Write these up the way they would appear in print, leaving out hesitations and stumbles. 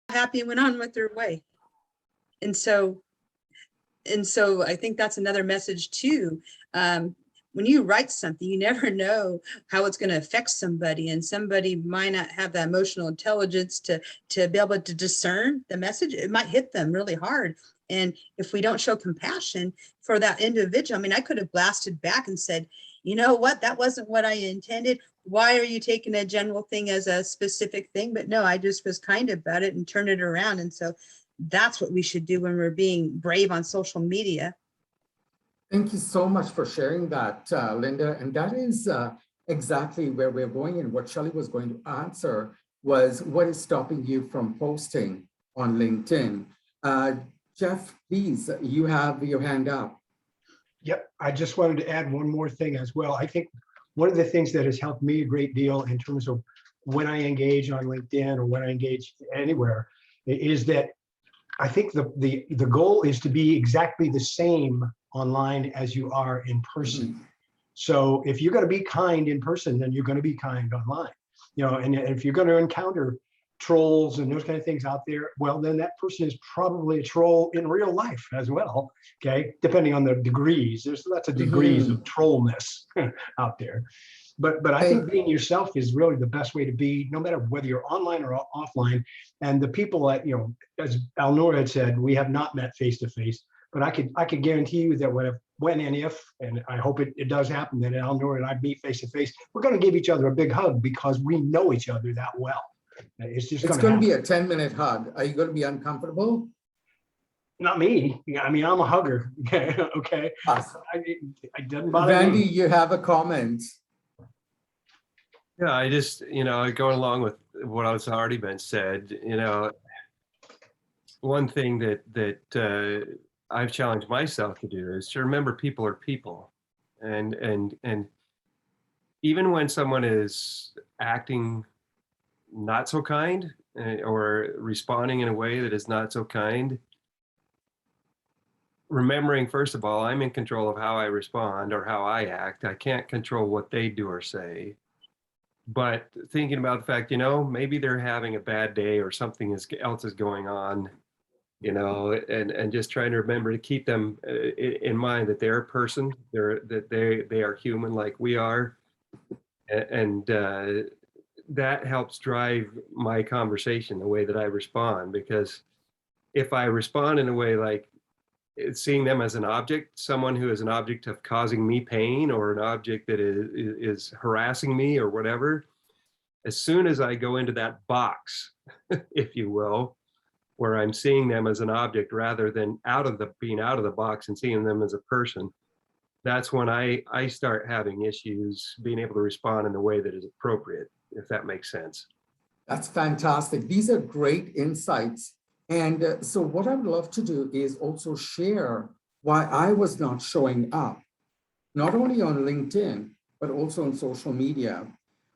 happy and went on with their way. And so I think that's another message too. When you write something, you never know how it's going to affect somebody, and somebody might not have the emotional intelligence to be able to discern the message. It might hit them really hard. And if we don't show compassion for that individual, I mean, I could have blasted back and said, you know what, that wasn't what I intended. Why are you taking a general thing as a specific thing? But no, I just was kind about it and turned it around. And so that's what we should do when we're being brave on social media. Thank you so much for sharing that, Linda. And that is exactly where we're going. And what Shelly was going to answer was, what is stopping you from posting on LinkedIn? Jeff, please, you have your hand up. Yep, I just wanted to add one more thing as well. I think one of the things that has helped me a great deal in terms of when I engage on LinkedIn or when I engage anywhere is that I think the goal is to be exactly the same online as you are in person. Mm-hmm. So if you're going to be kind in person, then you're going to be kind online. You know, and if you're going to encounter trolls and those kind of things out there, well, then that person is probably a troll in real life as well. Okay, depending on the degrees. There's lots of degrees of trollness out there. But I think being yourself is really the best way to be, no matter whether you're online or offline. And the people that, you know, as Alnoor had said, we have not met face to face, but I could guarantee you that when and if, and I hope it does happen, that Alnoor and I meet face to face, we're going to give each other a big hug because we know each other that well. It's going to be a 10-minute hug. Are you going to be uncomfortable? Not me. I mean, I'm a hugger. Okay. Awesome. I doesn't bother Randy, me. you have a comment. Yeah, I just, going along with what has already been said, one thing that I've challenged myself to do is to remember people are people. And even when someone is acting not so kind or responding in a way that is not so kind, remembering, first of all, I'm in control of how I respond or how I act. I can't control what they do or say. But thinking about the fact, maybe they're having a bad day or something else is going on, and just trying to remember to keep them in mind that they're a person, that they are human like we are, and that helps drive my conversation, the way that I respond. Because if I respond in a way like seeing them as an object, someone who is an object of causing me pain or an object that is harassing me or whatever, as soon as I go into that box, if you will, where I'm seeing them as an object rather than being out of the box and seeing them as a person, that's when I start having issues being able to respond in a way that is appropriate, if that makes sense. That's fantastic. These are great insights. And so what I would love to do is also share why I was not showing up, not only on LinkedIn, but also on social media.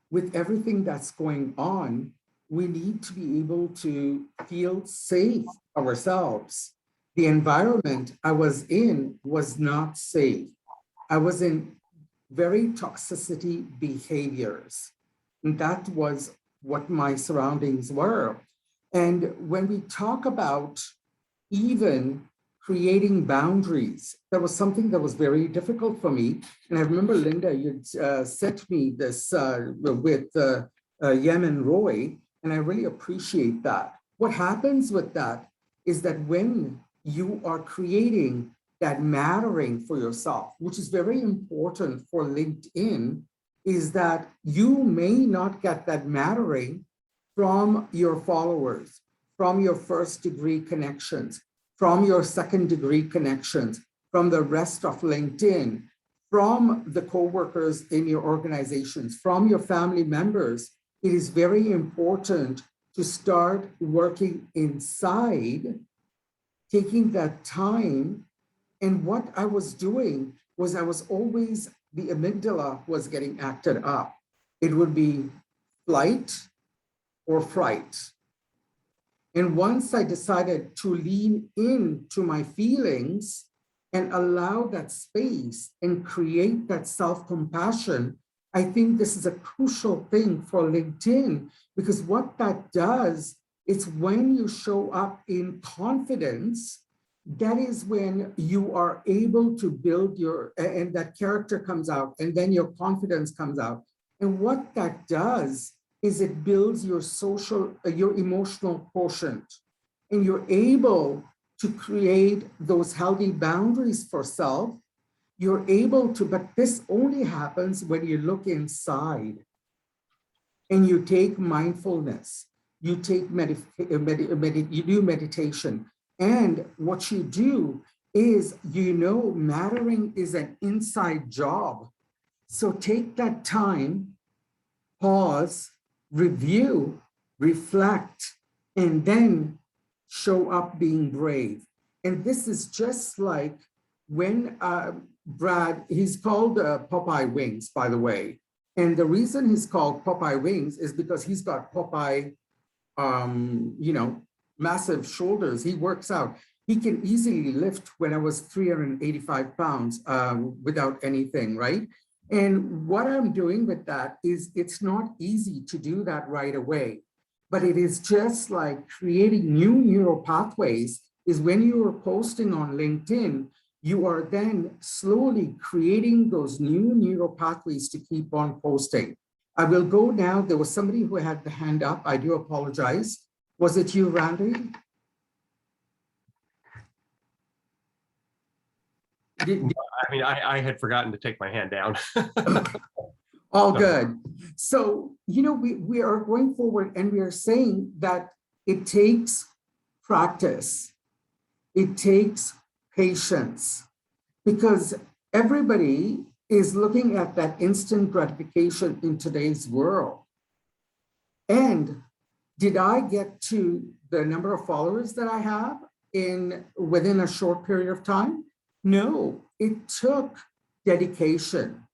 With everything that's going on, we need to be able to feel safe ourselves. The environment I was in was not safe. I was in very toxicity behaviors. And that was what my surroundings were. And when we talk about even creating boundaries, that was something that was very difficult for me. And I remember, Linda, you'd sent me this with Yem and Roy, and I really appreciate that. What happens with that is that when you are creating that mattering for yourself, which is very important for LinkedIn, is that you may not get that mattering from your followers, from your first degree connections, from your second degree connections, from the rest of LinkedIn, from the coworkers in your organizations, from your family members. It is very important to start working inside, taking that time. And what I was doing was the amygdala was getting acted up. It would be flight or fright. And once I decided to lean into my feelings and allow that space and create that self-compassion, I think this is a crucial thing for LinkedIn, because what that does It's when you show up in confidence, that is when you are able to build your, and that character comes out, and then your confidence comes out. And what that does is it builds your social, your emotional quotient, and you're able to create those healthy boundaries for self. You're able to, but this only happens when you look inside and you take mindfulness, you take you do meditation. And what you do is, mattering is an inside job. So take that time, pause, review, reflect, and then show up being brave. And this is just like when Brad, he's called Popeye Wings, by the way. And the reason he's called Popeye Wings is because he's got Popeye, massive shoulders. He works out. He can easily lift when I was 385 pounds without anything, right? And what I'm doing with that is it's not easy to do that right away, but it is just like creating new neural pathways. Is when you are posting on LinkedIn, you are then slowly creating those new neural pathways to keep on posting. I will go now. There was somebody who had the hand up. I do apologize. Was it you, Randy? I had forgotten to take my hand down. All good. So, we are going forward and we are saying that it takes practice. It takes patience, because everybody is looking at that instant gratification in today's world. And did I get to the number of followers that I have within a short period of time? No, it took dedication.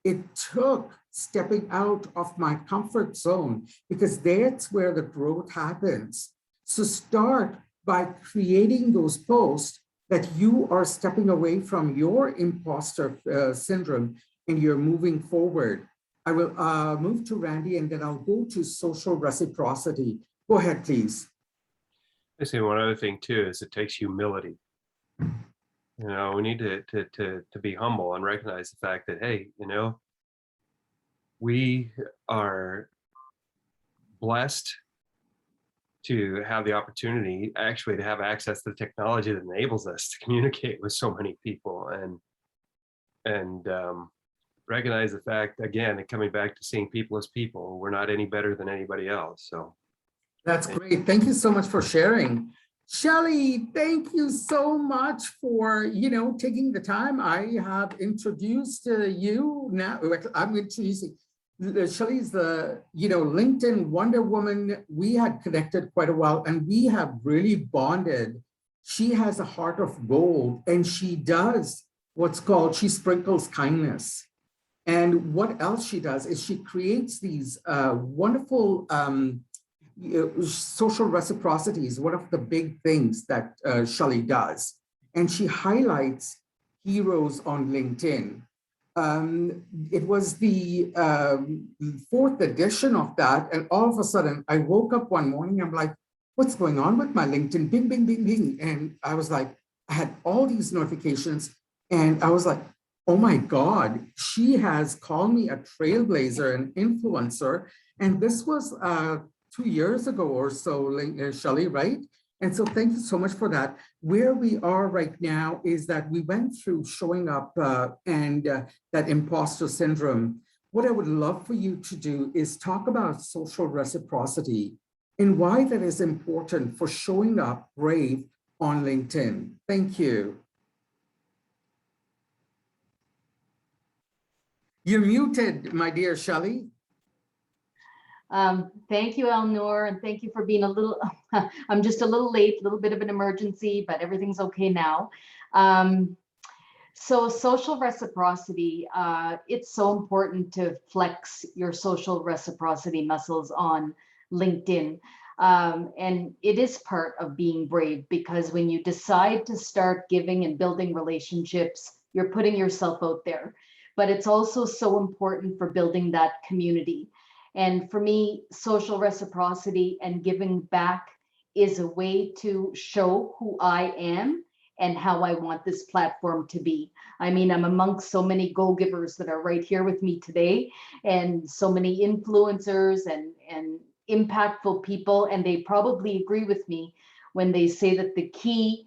It took stepping out of my comfort zone, because that's where the growth happens. So start by creating those posts that you are stepping away from your imposter syndrome and you're moving forward. I will move to Randy and then I'll go to social reciprocity. Go ahead, please. I say one other thing too is it takes humility. We need to be humble and recognize the fact that, hey, we are blessed to have the opportunity actually to have access to the technology that enables us to communicate with so many people and recognize the fact, again, and coming back to seeing people as people, we're not any better than anybody else. So that's great. Thank you so much for sharing. Shelly, thank you so much for, taking the time. I have introduced you now. I'm introducing Shelly's the, LinkedIn Wonder Woman. We had connected quite a while and we have really bonded. She has a heart of gold and she does what's called, she sprinkles kindness. And what else she does is she creates these wonderful social reciprocities, one of the big things that Shelly does. And she highlights heroes on LinkedIn. It was the 4th edition of that. And all of a sudden I woke up one morning, I'm like, what's going on with my LinkedIn? Bing, bing, bing, bing. And I was like, I had all these notifications and I was like, oh my God, she has called me a trailblazer, an influencer. And this was 2 years ago or so, Shelly, right? And so thank you so much for that. Where we are right now is that we went through showing up and that imposter syndrome. What I would love for you to do is talk about social reciprocity and why that is important for showing up brave on LinkedIn. Thank you. You're muted, my dear Shelly. Thank you, Alnoor, and thank you for being I'm just a little late, a little bit of an emergency, but everything's okay now. So social reciprocity, it's so important to flex your social reciprocity muscles on LinkedIn. And it is part of being brave, because when you decide to start giving and building relationships, you're putting yourself out there. But it's also so important for building that community. And for me, social reciprocity and giving back is a way to show who I am and how I want this platform to be. I mean, I'm amongst so many go-givers that are right here with me today, and so many influencers and impactful people, and they probably agree with me when they say that the key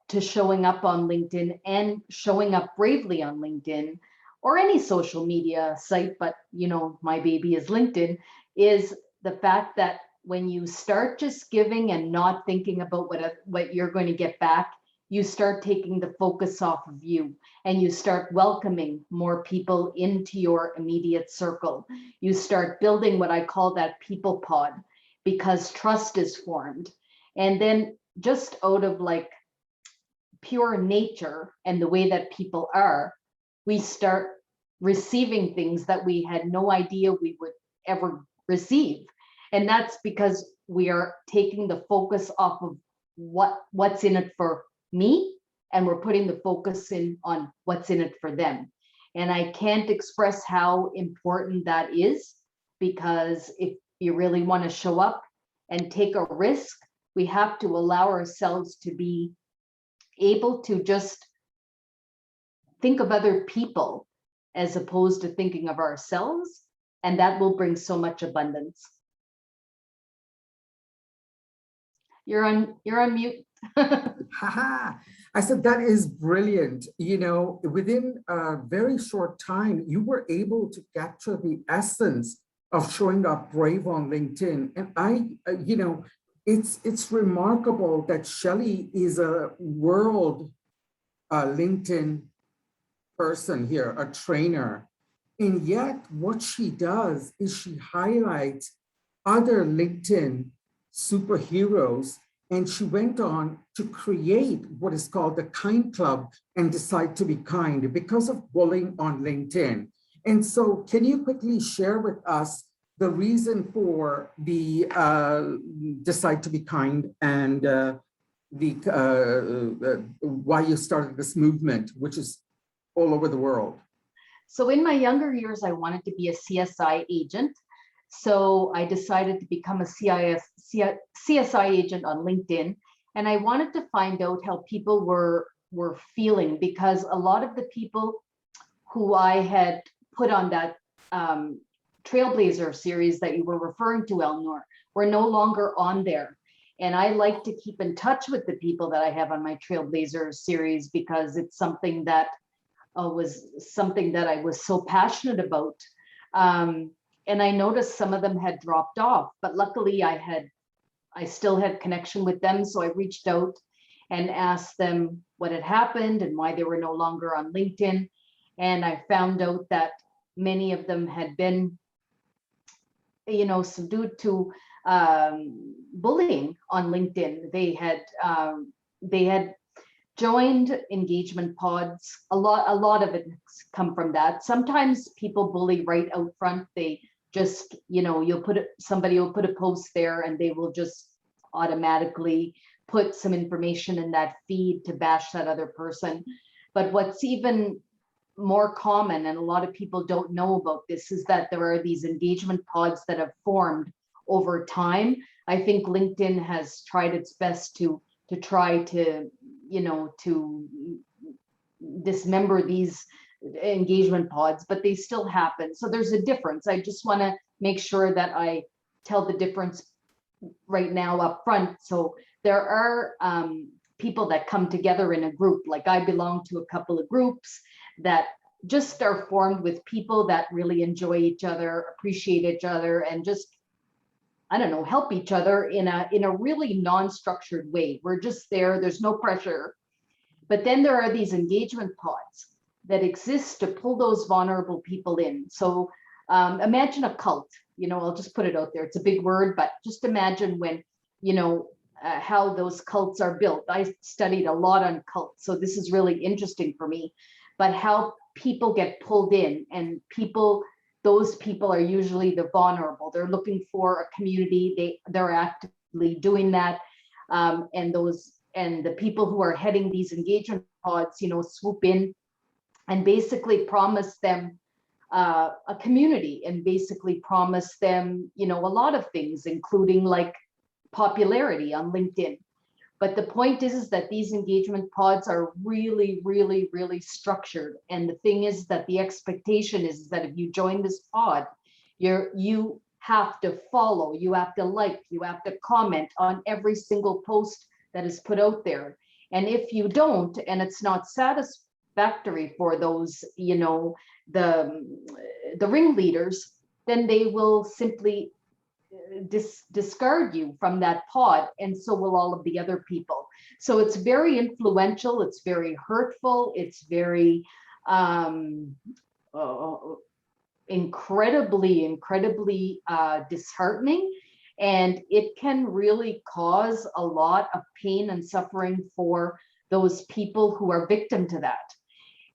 to showing up on LinkedIn and showing up bravely on LinkedIn or any social media site, but you know, my baby is LinkedIn, is the fact that when you start just giving and not thinking about what you're going to get back, you start taking the focus off of you and you start welcoming more people into your immediate circle. You start building what I call that people pod, because trust is formed. And then just out of like pure nature and the way that people are, we start receiving things that we had no idea we would ever receive. And that's because we are taking the focus off of what's in it for me, and we're putting the focus in on what's in it for them. And I can't express how important that is, because if you really want to show up and take a risk, we have to allow ourselves to be able to just think of other people as opposed to thinking of ourselves, and that will bring so much abundance. You're on mute. Haha. I said, that is brilliant. You know, within a very short time, you were able to capture the essence of showing up brave on LinkedIn. And you know, it's remarkable that Shelly is a world LinkedIn person here, a trainer. And yet what she does is she highlights other LinkedIn superheroes, and she went on to create what is called the Kind Club and Decide to Be Kind because of bullying on LinkedIn. And so can you quickly share with us the reason for the Decide to Be Kind and why you started this movement, which is all over the world? So in my younger years, I wanted to be a CSI agent. So I decided to become a CSI agent on LinkedIn. And I wanted to find out how people were feeling, because a lot of the people who I had put on that Trailblazer series that you were referring to, Alnoor, were no longer on there. And I like to keep in touch with the people that I have on my Trailblazer series, because it's something that was something that I was so passionate about. And I noticed some of them had dropped off, but luckily I still had connection with them. So I reached out and asked them what had happened and why they were no longer on LinkedIn. And I found out that many of them had been, you know, subdued to bullying on LinkedIn. They had joined engagement pods. A lot of it come from that. Sometimes people bully right out front. They just, you know, somebody will put a post there and they will just automatically put some information in that feed to bash that other person. But what's even more common, and a lot of people don't know about this, is that there are these engagement pods that have formed over time. I think LinkedIn has tried its best to try to, you know, to dismember these engagement pods, but they still happen. So there's a difference. I just want to make sure that I tell the difference right now up front. So there are people that come together in a group. Like I belong to a couple of groups that just are formed with people that really enjoy each other, appreciate each other, and just, I don't know, help each other in a really non-structured way. We're just there, there's no pressure. But then there are these engagement pods that exist to pull those vulnerable people in. So imagine a cult, you know, I'll just put it out there. It's a big word, but just imagine when, you know, how those cults are built. I studied a lot on cults, so this is really interesting for me, but how people get pulled in, and those people are usually the vulnerable. They're looking for a community. They're actively doing that. And the people who are heading these engagement pods, you know, swoop in and basically promise them a community and basically promise them, you know, a lot of things, including like popularity on LinkedIn. But the point is that these engagement pods are really, really, really structured. And the thing is that the expectation is that if you join this pod, you have to follow, you have to like, you have to comment on every single post that is put out there. And if you don't, and it's not satisfactory for those, you know, the ringleaders, then they will simply discard you from that pod, and so will all of the other people. So it's very influential, it's very hurtful, it's very incredibly disheartening, and it can really cause a lot of pain and suffering for those people who are victim to that.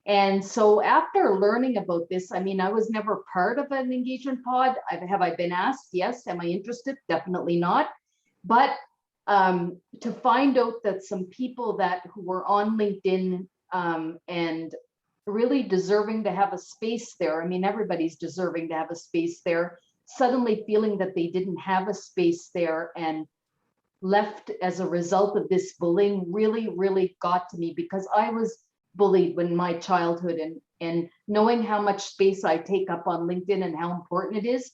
And so after learning about this, I mean, I was never part of an engagement pod. Have I been asked? Yes. Am I interested? Definitely not. But to find out that some people who were on LinkedIn and really deserving to have a space there, I mean, everybody's deserving to have a space there, suddenly feeling that they didn't have a space there and left as a result of this bullying really, really got to me, because I was bullied in my childhood, and knowing how much space I take up on LinkedIn and how important it is,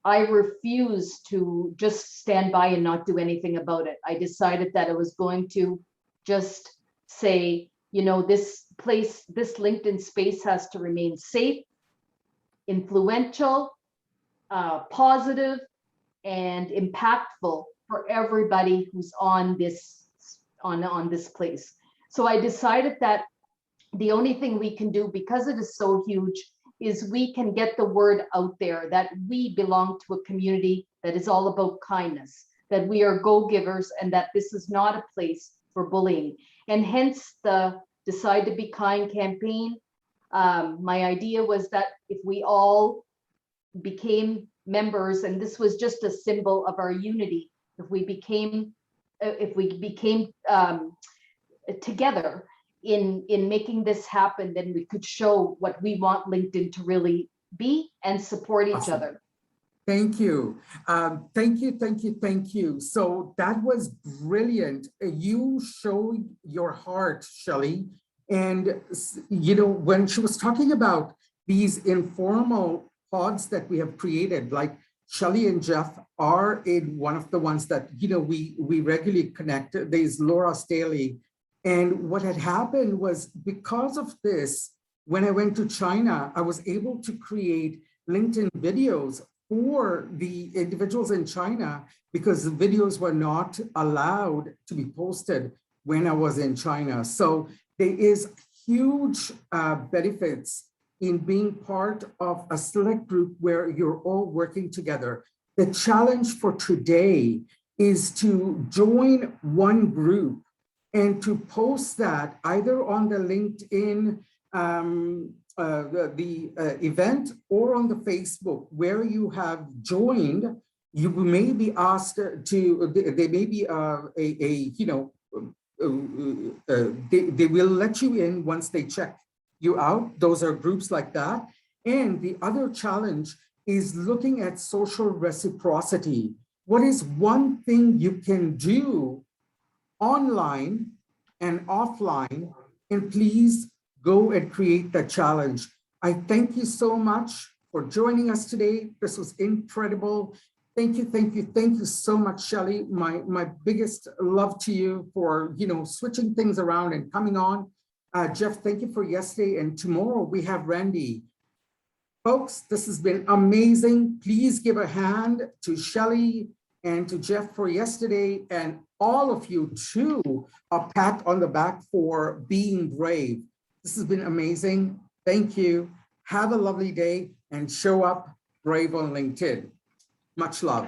I refuse to just stand by and not do anything about it. I decided that I was going to just say, you know, this LinkedIn space has to remain safe, influential, positive, and impactful for everybody who's on this place. So I decided that the only thing we can do, because it is so huge, is we can get the word out there that we belong to a community that is all about kindness, that we are go-givers, and that this is not a place for bullying. And hence the Decide to Be Kind campaign. My idea was that if we all became members, and this was just a symbol of our unity, if we became together in making this happen, then we could show what we want LinkedIn to really be and support each Awesome. other. Thank you. Thank you. So that was brilliant. You showed your heart, Shelly. And, you know, when she was talking about these informal pods that we have created, like Shelly and Jeff are in one of the ones that, you know, we regularly connect. There's Laura Staley. And what had happened was, because of this, when I went to China, I was able to create LinkedIn videos for the individuals in China, because the videos were not allowed to be posted when I was in China. So there is huge benefits in being part of a select group where you're all working together. The challenge for today is to join one group and to post that either on the LinkedIn event or on the Facebook where you have joined. You may be asked to, there may be they will let you in once they check you out. Those are groups like that. And the other challenge is looking at social reciprocity. What is one thing you can do online and offline? And please go and create that challenge. I thank you so much for joining us today. This was incredible. Thank you so much, Shelly. My biggest love to you for, you know, switching things around and coming on. Jeff, thank you for yesterday. And tomorrow we have Randy. Folks, this has been amazing. Please give a hand to Shelly and to Jeff for yesterday, and all of you too, a pat on the back for being brave. This has been amazing. Thank you. Have a lovely day and show up brave on LinkedIn. Much love.